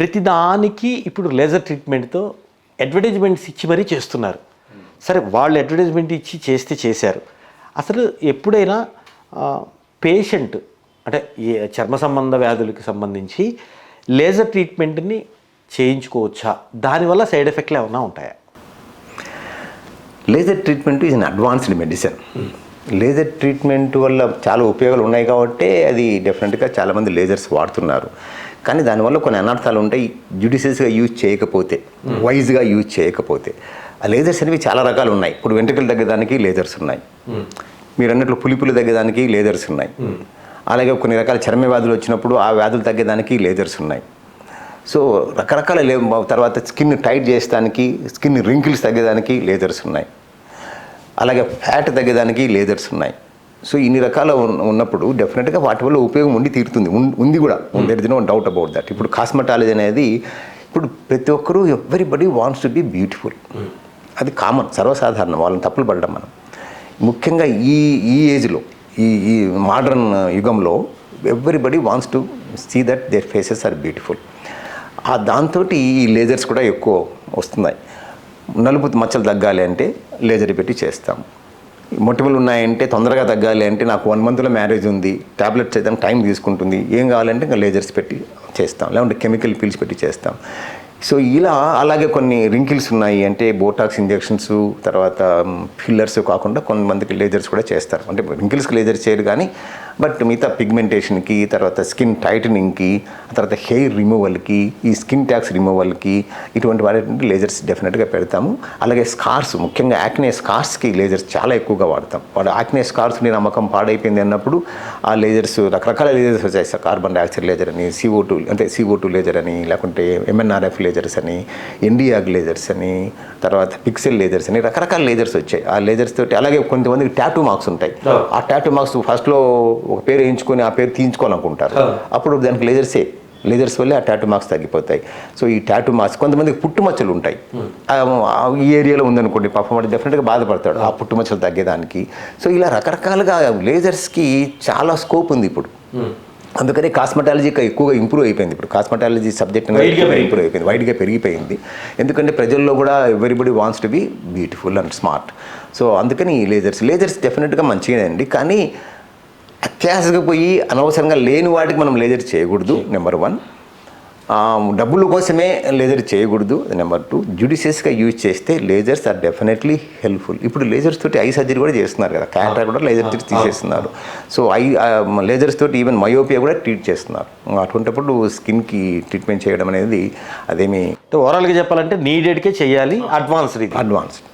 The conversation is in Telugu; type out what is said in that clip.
ప్రతిదానికి ఇప్పుడు లేజర్ ట్రీట్మెంట్తో అడ్వర్టైజ్మెంట్స్ ఇచ్చి మరీ చేస్తున్నారు. సరే, వాళ్ళు అడ్వర్టైజ్మెంట్ ఇచ్చి చేశారు. అసలు ఎప్పుడైనా పేషెంట్ అంటే ఈ చర్మ సంబంధ వ్యాధులకి సంబంధించి లేజర్ ట్రీట్మెంట్ని చేయించుకోవచ్చా? దానివల్ల సైడ్ ఎఫెక్ట్లు ఏమైనా ఉంటాయా? Laser treatment is an advanced medicine. Laser treatment వల్ల చాలా ఉపయోగాలు ఉన్నాయి కాబట్టి అది డెఫినెట్గా చాలామంది లేజర్స్ వాడుతున్నారు. కానీ దానివల్ల కొన్ని అనర్థాలు ఉంటాయి. జ్యుడిషియస్గా యూజ్ చేయకపోతే, వైజ్గా యూజ్ చేయకపోతే. ఆ లేజర్స్ అనేవి చాలా రకాలు ఉన్నాయి. ఇప్పుడు వెంట్రుకలు తగ్గడానికి లేజర్స్ ఉన్నాయి, మీరు అన్నట్లు పులిపులు తగ్గడానికి లేజర్స్ ఉన్నాయి, అలాగే కొన్ని రకాల చర్మ వ్యాధులు వచ్చినప్పుడు ఆ వ్యాధులు తగ్గడానికి లేజర్స్ ఉన్నాయి. సో రకరకాల తర్వాత స్కిన్ టైట్ చేసడానికి, స్కిన్ రింకిల్స్ తగ్గడానికి లేజర్స్ ఉన్నాయి, అలాగే ఫ్యాట్ తగ్గడానికి లేజర్స్ ఉన్నాయి. సో ఇన్ని రకాల ఉన్నప్పుడు డెఫినెట్గా వాటి వల్ల ఉపయోగం తీరుతుంది, ఉంది కూడా. There is no doubt about that. ఇప్పుడు కాస్మెటాలజీ అనేది ఇప్పుడు ప్రతి ఒక్కరూ everybody wants to be beautiful. అది కామన్, సర్వసాధారణం. వాళ్ళని తప్పులు పడడం మనం. ముఖ్యంగా ఈ ఏజ్లో, ఈ మోడర్న్ యుగంలో everybody wants to see that their faces are beautiful. దాంతో ఈ లేజర్స్ కూడా ఎక్కువ వస్తున్నాయి. నలుపు మచ్చలు తగ్గాలి అంటే లేజర్ పెట్టి చేస్తాం. మొటిమలు ఉన్నాయంటే తొందరగా తగ్గాలి అంటే నాకు 1 monthలో మ్యారేజ్ ఉంది, ట్యాబ్లెట్స్ అయితే టైం తీసుకుంటుంది, ఏం కావాలంటే ఇంకా లేజర్స్ పెట్టి చేస్తాం, లేకుంటే కెమికల్ పిల్స్ పెట్టి చేస్తాం. సో ఇలా అలాగే కొన్ని రింకిల్స్ ఉన్నాయి అంటే బోటాక్స్ ఇంజెక్షన్స్, తర్వాత ఫిల్లర్స్ కాకుండా కొంతమందికి లేజర్స్ కూడా చేస్తారు. అంటే రింకిల్స్కి లేజర్ చేయరు కానీ బట్ మిగతా పిగ్మెంటేషన్కి, తర్వాత స్కిన్ టైటనింగ్కి, తర్వాత హెయిర్ రిమూవల్కి, ఈ స్కిన్ ట్యాక్స్ రిమూవల్కి, ఇటువంటి వాటి లేజర్స్ డెఫినెట్గా పెడతాము. అలాగే స్కార్స్, ముఖ్యంగా యాక్నే స్కార్స్కి లేజర్స్ చాలా ఎక్కువగా వాడతాం. వాడు యాక్నే స్కార్స్ నీ నమ్మకం పాడైపోయింది అన్నప్పుడు ఆ లేజర్స్, రకరకాల లేజర్స్ వచ్చాయి. కార్బన్ డైఆక్సైడ్ లేజర్ అని, CO2 లేజర్ అని, లేకుంటే MNRF లేజర్స్ అని, Nd:YAG లేజర్స్ అని, తర్వాత పిక్సెల్ లేజర్స్ అని, రకరకాల లేజర్స్ వచ్చాయి. ఆ లేజర్స్ తోటి అలాగే కొంతమందికి టాటూ మార్క్స్ ఉంటాయి. ఆ టాటూ మార్క్స్ ఫస్ట్లో ఒక పేరు వేయించుకొని ఆ పేరు తీయించుకోవాలనుకుంటారు. అప్పుడు దానికి లేజర్స్ వల్లే ఆ టాటూ మార్క్స్ తగ్గిపోతాయి. సో ఈ టాటూ మార్క్స్, కొంతమందికి పుట్టుమచ్చలు ఉంటాయి. ఈ ఏరియాలో ఉందనుకోండి, పాపం వాడు డెఫినెట్గా బాధపడతాడు ఆ పుట్టుమచ్చలు తగ్గేదానికి. సో ఇలా రకరకాలుగా లేజర్స్కి చాలా స్కోప్ ఉంది ఇప్పుడు. అందుకని కాస్మెటాలజీ ఎక్కువగా ఇంప్రూవ్ అయిపోయింది. ఇప్పుడు కాస్మెటాలజీ సబ్జెక్ట్ ఇంప్రూవ్ అయిపోయింది, వైడ్గా పెరిగిపోయింది. ఎందుకంటే ప్రజల్లో కూడా everybody wants to be beautiful and smart. So అందుకని ఈ లేజర్స్ డెఫినెట్గా మంచిగానే అండి. కానీ అత్యాశగా పోయి అనవసరంగా లేని వాటికి మనం లేజర్ చేయకూడదు, నెంబర్ 1. డబ్బుల కోసమే లేజర్ చేయకూడదు, నెంబర్ 2. జ్యుడిషియస్గా యూజ్ చేస్తే లేజర్స్ ఆర్ డెఫినెట్లీ హెల్ప్ఫుల్. ఇప్పుడు లేజర్స్ తోటి ఐ సర్జరీ కూడా చేస్తున్నారు కదా, క్యాటరాక్ట్ కూడా లేజర్ తోటి తీసేస్తున్నారు. సో లేజర్స్ తోటి ఈవెన్ మయోపియా కూడా ట్రీట్ చేస్తున్నారు. అటువంటిప్పుడు స్కిన్కి ట్రీట్మెంట్ చేయడం అనేది అదేమి ఓవరాల్గా చెప్పాలంటే నీడెడ్కే చేయాలి, అడ్వాన్స్డ్.